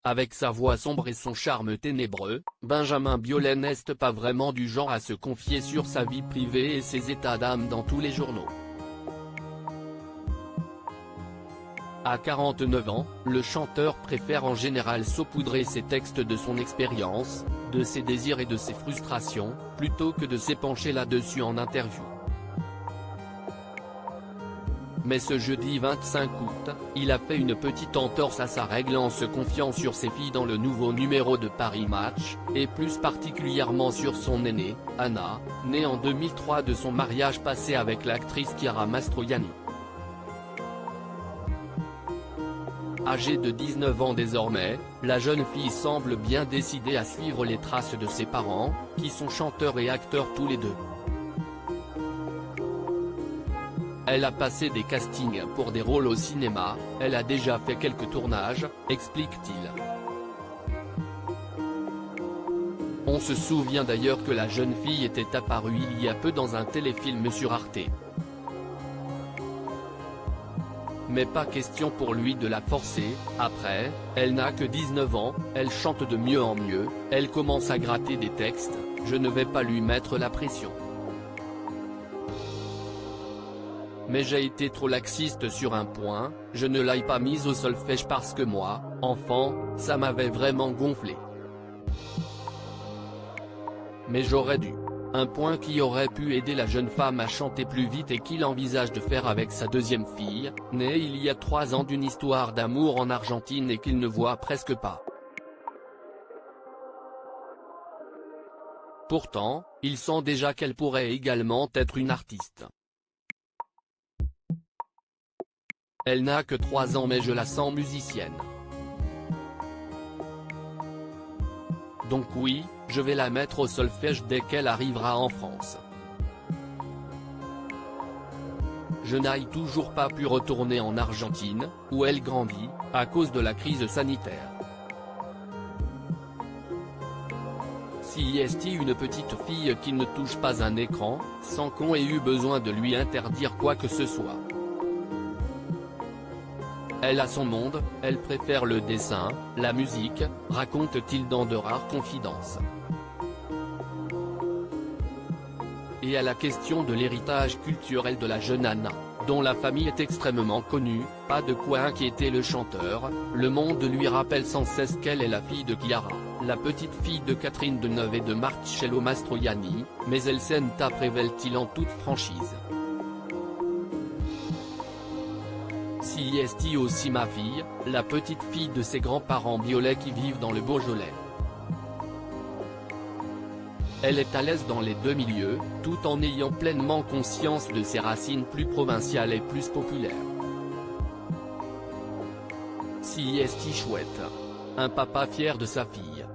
Avec sa voix sombre et son charme ténébreux, Benjamin Biolay n'est pas vraiment du genre à se confier sur sa vie privée et ses états d'âme dans tous les journaux. À 49 ans, le chanteur préfère en général saupoudrer ses textes de son expérience, de ses désirs et de ses frustrations, plutôt que de s'épancher là-dessus en interview. Mais ce jeudi 25 août, il a fait une petite entorse à sa règle en se confiant sur ses filles dans le nouveau numéro de Paris Match, et plus particulièrement sur son aînée, Anna, née en 2003 de son mariage passé avec l'actrice Chiara Mastroianni. Âgée de 19 ans désormais, la jeune fille semble bien décidée à suivre les traces de ses parents, qui sont chanteurs et acteurs tous les deux. Elle a passé des castings pour des rôles au cinéma, elle a déjà fait quelques tournages, explique-t-il. On se souvient d'ailleurs que la jeune fille était apparue il y a peu dans un téléfilm sur Arte. Mais pas question pour lui de la forcer, après, elle n'a que 19 ans, elle chante de mieux en mieux, elle commence à gratter des textes, je ne vais pas lui mettre la pression. Mais j'ai été trop laxiste sur un point, je ne l'ai pas mise au solfège parce que moi, enfant, ça m'avait vraiment gonflé. Mais j'aurais dû. Un point qui aurait pu aider la jeune femme à chanter plus vite et qu'il envisage de faire avec sa deuxième fille, née il y a 3 ans d'une histoire d'amour en Argentine et qu'il ne voit presque pas. Pourtant, il sent déjà qu'elle pourrait également être une artiste. Elle n'a que 3 ans mais je la sens musicienne. Donc oui, je vais la mettre au solfège dès qu'elle arrivera en France. Je n'ai toujours pas pu retourner en Argentine, où elle grandit, à cause de la crise sanitaire. Si est une petite fille qui ne touche pas un écran, sans qu'on ait eu besoin de lui interdire quoi que ce soit. Elle a son monde, elle préfère le dessin, la musique, raconte-t-il dans de rares confidences. Et à la question de l'héritage culturel de la jeune Anna, dont la famille est extrêmement connue, pas de quoi inquiéter le chanteur, Le Monde lui rappelle sans cesse qu'elle est la fille de Chiara, la petite fille de Catherine Deneuve et de Marcello Mastroianni, mais elle s'en tape, révèle-t-il en toute franchise. Si est aussi ma fille, la petite fille de ses grands-parents Biolay qui vivent dans le Beaujolais. Elle est à l'aise dans les deux milieux, tout en ayant pleinement conscience de ses racines plus provinciales et plus populaires. Si est chouette. Un papa fier de sa fille.